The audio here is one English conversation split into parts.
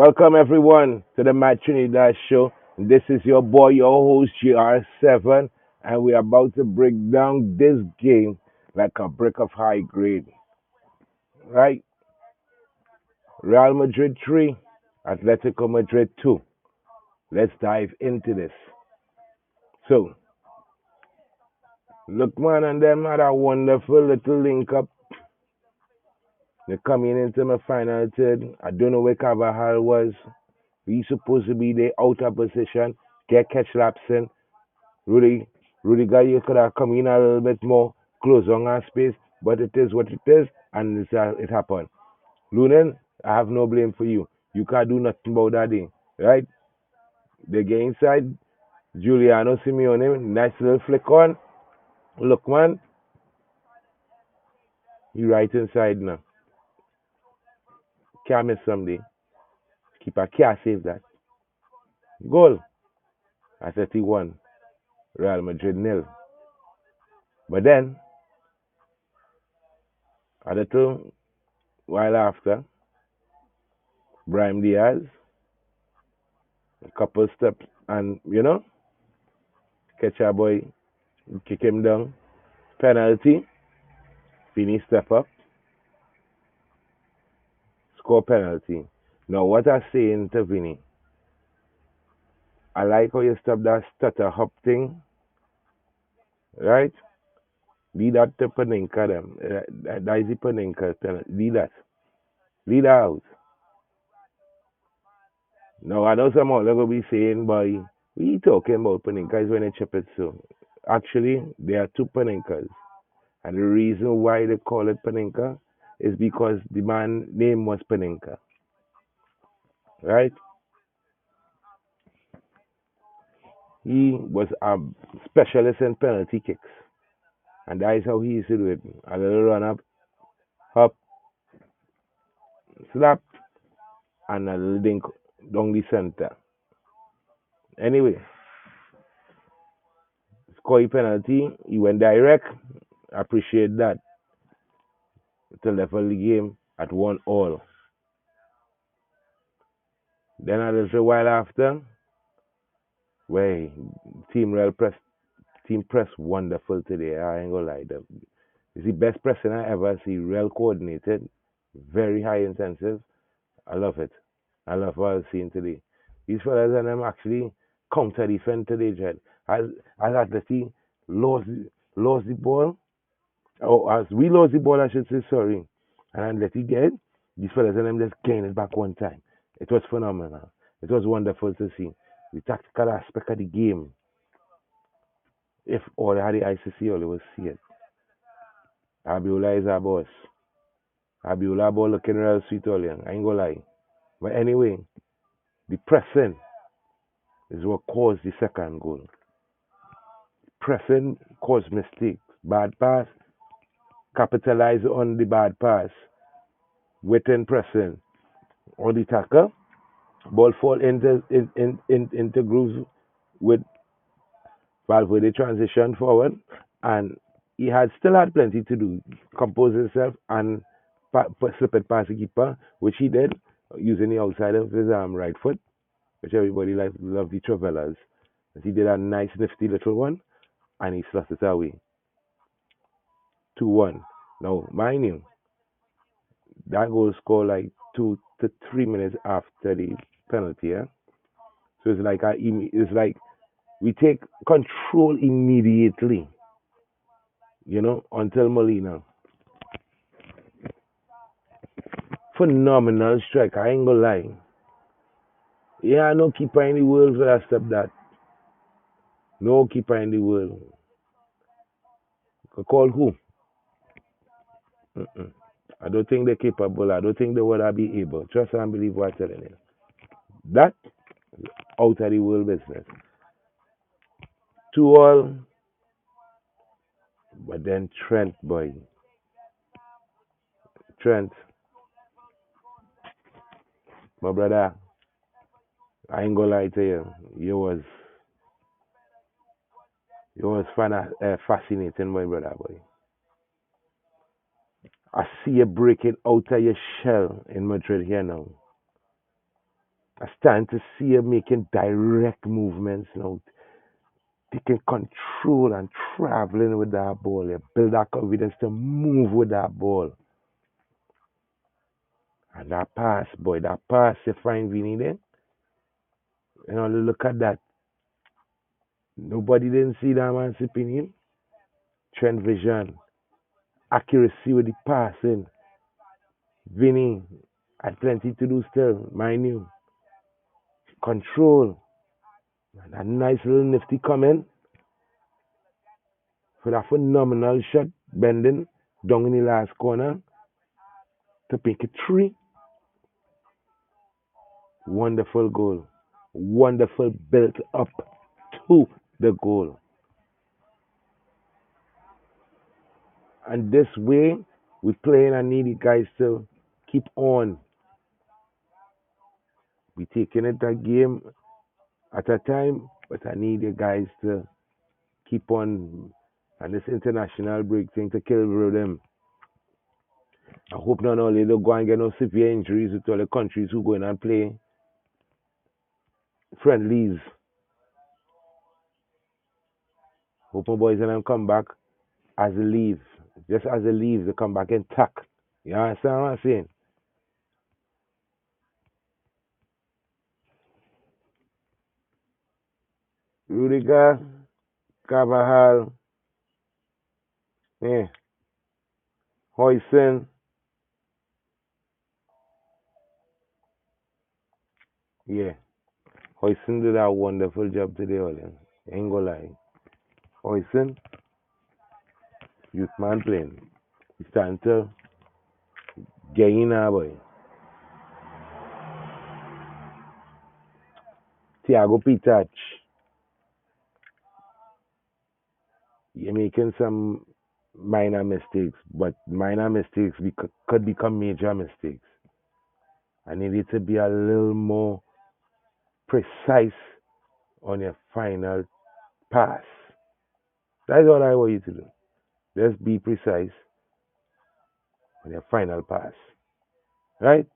Welcome everyone to the Match Trinidad show. This is your boy, your host GR7, and we're about to break down this game like a brick of high grade. Right? Real Madrid 3, Atletico Madrid 2. Let's dive into this. So, Lookman and them had a wonderful little link up. They're coming into my final third. I don't know where Carvajal was. He's supposed to be the outer position, get catch laps in. Rudy, Rudiger, you could have come in a little bit more close on our space, but it is what it is, and it happened. Lunan, I have no blame for you. You can't do nothing about that thing, right? They get inside. Giuliano Simeone, nice little flick on. Look, man, he right inside now. Can't miss someday. Keeper can't save that. Goal. Atleti 1, Real Madrid nil. But then, a little while after, Brahim Diaz, a couple steps, and catch our boy, kick him down. Penalty. Fini step up, score penalty. Now, what I say to Vinny, I like how you stop that stutter hop thing, right? Lead that to Paninka, them. That is the Paninka penalty. Lead that. Lead that out. Now, I know some of them will be saying, boy, we talking about Paninka is when they chip it so. Actually, there are two Paninkas. And the reason why they call it Paninka is because the man name was Paninka, right? He was a specialist in penalty kicks. And that is how he used to do it. A little run up, hop, slap, and a little dink down the center. Anyway, score penalty, he went direct. Appreciate that. To level the game at 1-1. Then a little while after, way team real press team press wonderful today. I ain't gonna lie. It's the best pressing I ever see. Real coordinated, very high intensive. I love it. I love what I've seen today. These fellas and them actually counter defend today, Jed. As Atleti lost lost the ball, or as we lost the ball, I should say, sorry, and let it get, these fellas and them just gain it back one time. It was phenomenal. It was wonderful to see. The tactical aspect of the game. If all had the eyes to see, all they will see it. Abiola is our boss. Abiola ball looking real sweet all young. I ain't gonna lie. But anyway, the pressing is what caused the second goal. Pressing caused mistakes. Bad pass, capitalize on the bad pass. Within pressing. Or the tackle, ball fall into grooves with Valverde transition forward, and he had still had plenty to do, compose himself and slip it past the keeper, which he did using the outside of his right foot, which everybody love the Travellas. He did a nice nifty little one, and he slot it away. 2-1. Now, mind you, that goal scored like 2 to 3 minutes after the penalty. Yeah? So it's like we take control immediately, until Molina. Phenomenal strike, I ain't gonna lie. Yeah, no keeper in the world for that step that. No keeper in the world. Call who? Mm-mm. I don't think they're capable. I don't think they would be able. Trust and believe what I'm telling you. That out of the world business. 2-2, but then Trent, boy. Trent, my brother, I ain't gonna lie to you. Fascinating, my brother, boy. I see you breaking out of your shell in Madrid here now. I stand to see her making direct movements, taking control and traveling with that ball. You build that confidence to move with that ball. And that pass, boy, that pass, you find Vinny there. Look at that. Nobody didn't see that man sipping in. Trend vision, accuracy with the passing. Vinny had plenty to do still, mind you. Control. And that nice little nifty coming for that phenomenal shot, bending down in the last corner to pick a three. Wonderful goal. Wonderful built up to the goal. And this way, we playing and need you guys to keep on. We taking it a game at a time, but I need you guys to keep on and this international break thing to kill rhythm. I hope not only they go and get no severe injuries with all the countries who go in and play friendlies. Hope my boys and them come back as they leave. Just as they leave, they come back intact. You understand what I'm saying? Rudiger, Carvajal, yeah, Hoyson, yeah. Hoyson did a wonderful job today, Olin. Ain't gonna lie. Hoyson, youth man playing. He's starting to get in now, boy. Thiago Pitach, you're making some minor mistakes, but minor mistakes could become major mistakes. I need you to be a little more precise on your final pass. That's all I want you to do. Just be precise on your final pass. Right?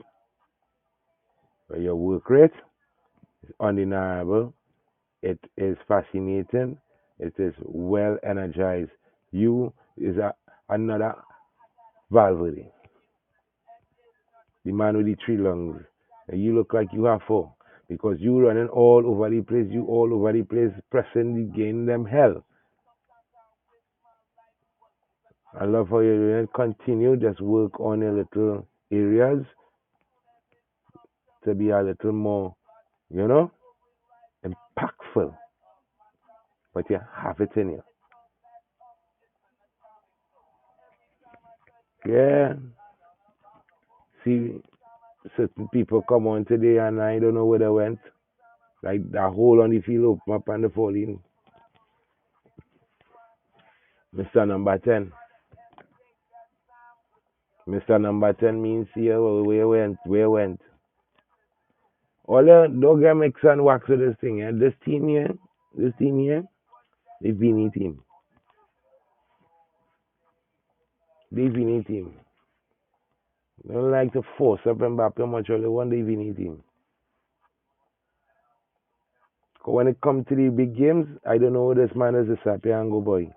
But your work rate is undeniable. It is fascinating. It is well energized. You is another Valverde, the man with the three lungs. And you look like you have four because you running all over the place. You all over the place, pressing the game them hell. I love how you're doing it. Continue, just work on your little areas to be a little more, you know, impactful. But you have it in you. Yeah. See, certain people come on today and I don't know where they went. Like the hole on the field open up and the falling. Mr. Number 10. Mr. Number 10 means here where went. All the don't get mix and wax with this thing, yeah. This team here, they Vinny team. They Vinny team. They don't like to force up Mbappe much, only one they Vinny team. When it comes to the big games, I don't know who this man is a Sapiango boy.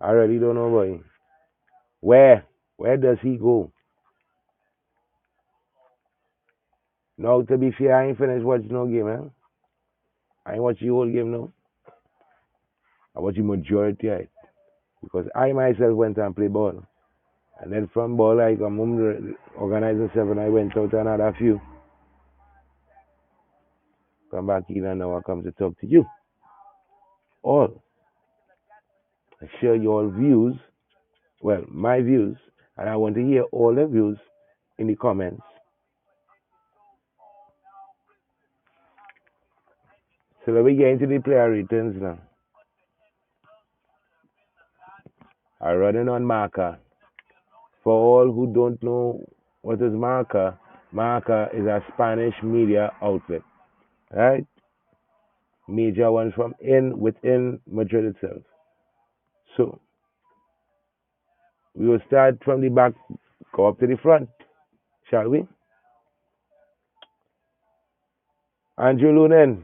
I really don't know boy. Where? Where does he go? No, to be fair, I ain't finished watching no game, eh? I ain't watch the whole game now. I watch the majority of it. Because I myself went and played ball. And then from ball, I come home, organizing seven, I went out and had a few. Come back in and now I come to talk to you. All. I share your views, well, my views, and I want to hear all the views in the comments. So let me get into the player ratings now. I'm running on Marca. For all who don't know what is Marca, Marca is a Spanish media outlet, right? Major one from within Madrid itself. So we will start from the back, go up to the front, shall we? Andrew Lunen,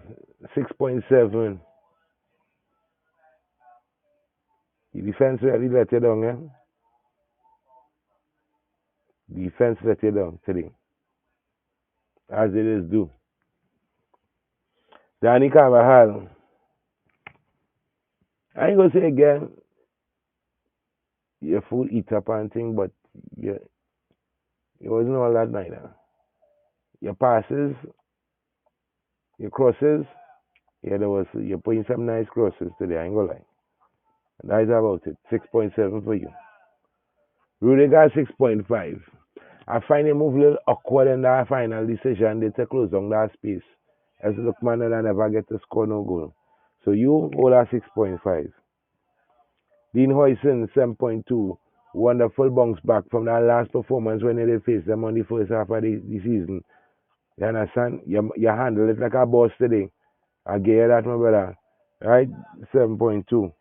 6.7. The defense really let you down, eh? Defense let you down today, as it is due. Danny Carvajal, I ain't gonna say again, your food eat up and thing, but you, it wasn't all that neither. Your passes, your crosses, yeah, there was, you're putting some nice crosses today, I ain't gonna lie. That's about it. 6.7 for you. Rudiger, 6.5. I find him move a little awkward in that final decision. They take close on that space. As Lookman and I never get to score no goal. So you hold a 6.5. Dean Hoyson, 7.2. Wonderful bounce back from that last performance when they faced them on the first half of the season. You understand? You handle it like a boss today. I get you that, my brother. Right? 7.2.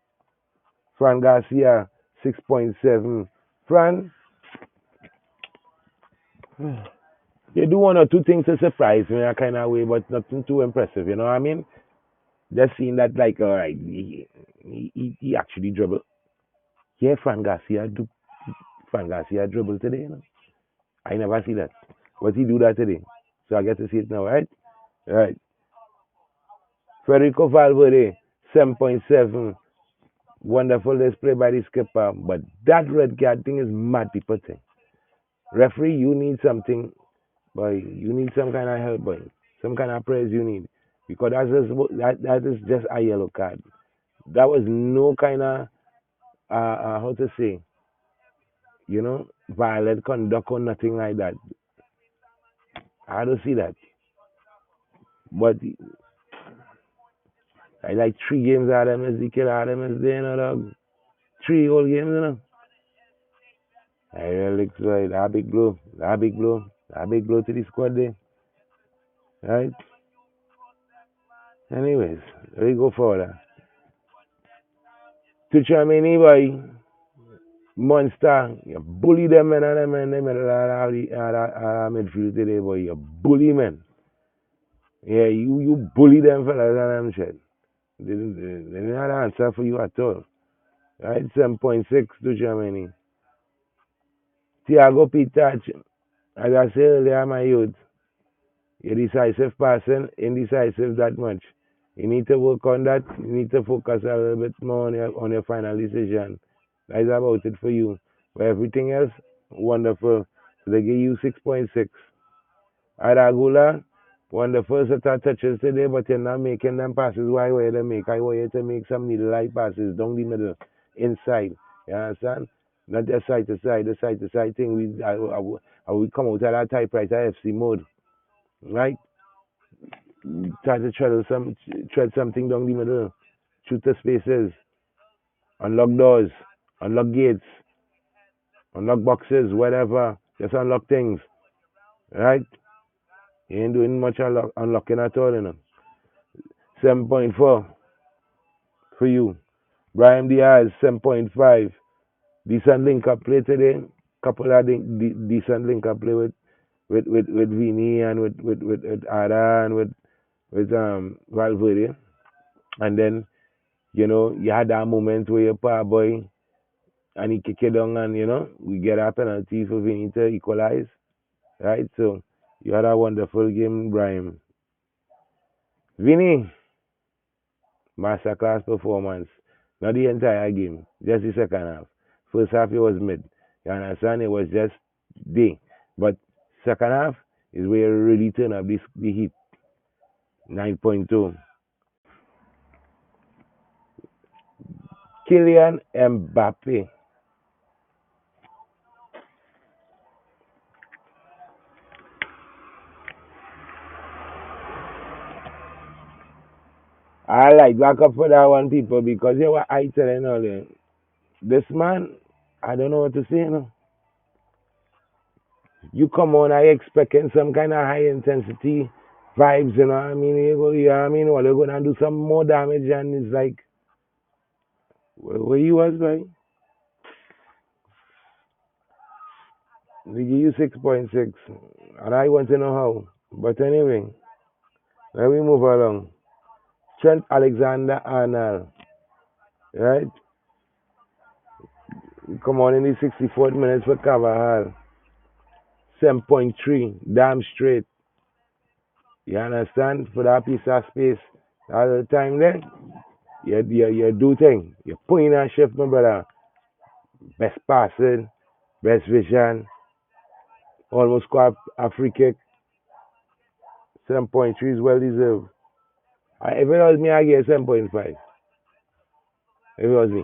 Fran Garcia, 6.7. Fran, you do one or two things to surprise me in a kind of way, but nothing too impressive, you know what I mean? Just seeing that, like, all right, he actually dribble. Yeah, Fran Garcia dribble today, you know? I never see that. But he do that today. So I get to see it now, right? Right. Federico Valverde, 7.7. Wonderful display by the skipper. But that red card thing is mad people thing. Referee, you need something, boy. You need some kind of help, boy. Some kind of praise you need. Because that is just a yellow card. That was no kind of, how to say, violent conduct or nothing like that. I don't see that. But I like 3 games out of them as the killer Adam is there, dog. 3 whole games, I really excited. That big blow. That big blow. That big blow to the squad there. Right? Anyways, we go forward. To Germany, boy. Monster. You bully them men and them men. Them men out of midfield today, boy. You bully men. Yeah, you bully them fellas and them shit. They didn't have an answer for you at all. Right? 7.6 to Germany. Thiago Pitach, as I said earlier, my youth, you're decisive person, indecisive that much. You need to work on that. You need to focus a little bit more on your final decision. That's about it for you. But everything else, wonderful. So they give you 6.6. Aragula, wonderful set of touches today, but you're not making them passes. Why were you to make? I want you to make some needle light passes down the middle, inside. You understand? Not just side to side, the side to side thing. We come out of that typewriter FC mode, right? Try to tread something down the middle, shoot the spaces, unlock doors, unlock gates, unlock boxes, whatever. Just unlock things, right? You ain't doing much unlocking at all, 7.4 for you. Brian Diaz, 7.5. Decent link up play today. Couple of decent link up play with Vini and with Ada and with Valverde. And then, you had that moment where your power boy and he kick it down and, we get a penalty for Vini to equalize. Right? So you had a wonderful game, Brian. Vini, masterclass performance. Not the entire game, just the second half. First half it was mid. You understand? It was just day. But second half is where you really turn up the heat. 9.2. Kylian Mbappe. I like back up for that one, people, because you were I telling all them. This man, I don't know what to say, You come on, I expecting some kind of high intensity vibes, you know what I mean? You know what I mean? Well, you're going to do some more damage, and it's like, where you was, right? They give you 6.6, and I want to know how. But anyway, Let me move along. Trent Alexander Arnold, right? Come on in the 64th minute for Carvajal. 7.3, damn straight. You understand? For that piece of space. All the time there, you do thing. You put in a shift, my brother. Best passing, best vision, almost score a free kick. 7.3 is well deserved. If it was me, I get 7.5. If it was me.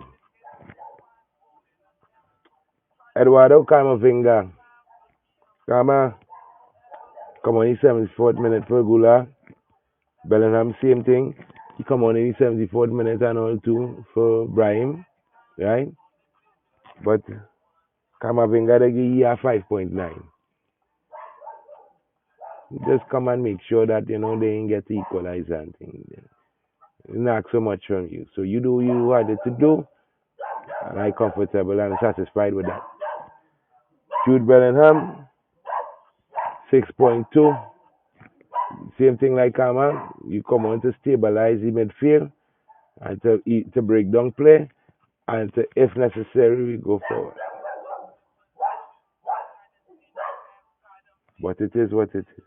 Eduardo Camavinga. Cama, come on in 74th minute for Gula. Bellingham, same thing. He come on in 74th minute and all too for Brahim, right? But Camavinga, they give you a 5.9. Just come and make sure that, they ain't get to equalize and things. Not so much from you. So you do what you wanted to do, and I'm comfortable and satisfied with that. Jude Bellingham, 6.2. Same thing like Kama. You come on to stabilize the midfield and to break down play, and to, if necessary, we go forward. But it is what it is.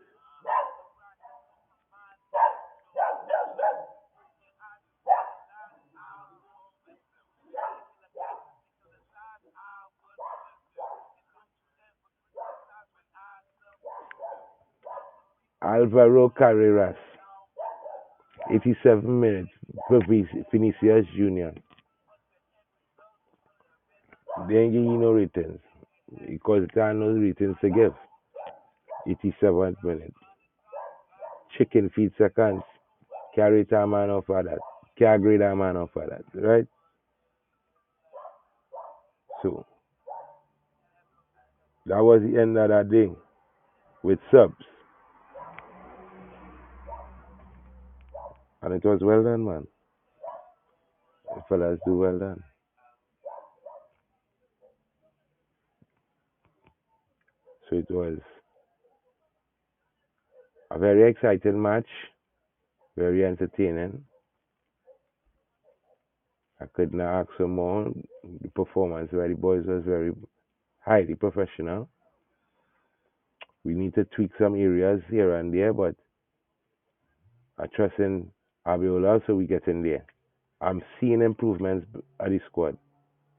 Alvaro Carreras, 87 minutes for Vinicius Jr. They ain't give you no returns because there are no returns to give. 87th minute. Chicken feet seconds. Carry a man off of that. Carry that man off of that. Right? So that was the end of that day with subs. And it was well done, man. The fellas do well done. So it was a very exciting match, very entertaining. I could not ask for more. The performance by the boys was very highly professional. We need to tweak some areas here and there, but I trust in Abiola, so we get in there. I'm seeing improvements at the squad.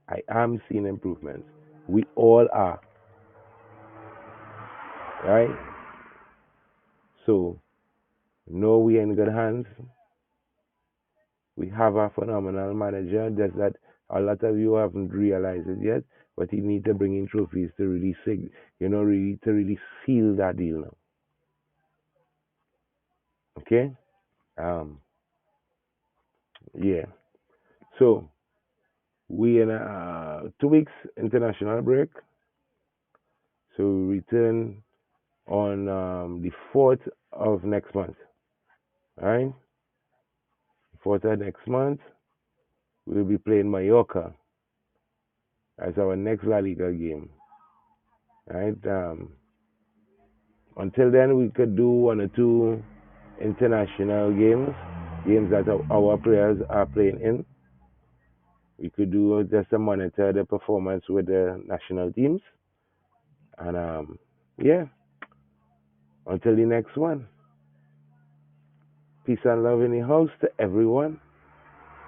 I am seeing improvements. We all are, right? So, no, we in good hands. We have a phenomenal manager. Just that a lot of you haven't realized it yet, but he need to bring in trophies to really, really to really seal that deal now. Okay? Um, yeah. So we in 2 weeks international break. So we return on the 4th of next month. All right? 4th of next month, we'll be playing Mallorca as our next La Liga game. All right? Until then, we could do one or two international games that our players are playing in. We could do just to monitor the performance with the national teams. And yeah, until the next one. Peace and love in the house to everyone.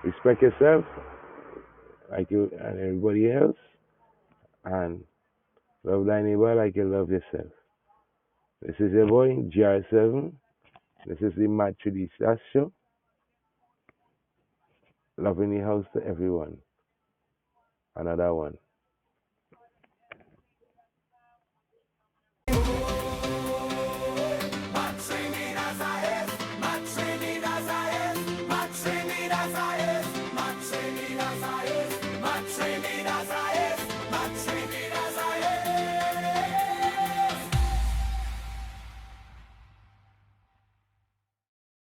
Respect yourself like you and everybody else. And love thy neighbor like you love yourself. This is your boy, GR7. This is the Match to the Stars show. Love in the house to everyone. Another one.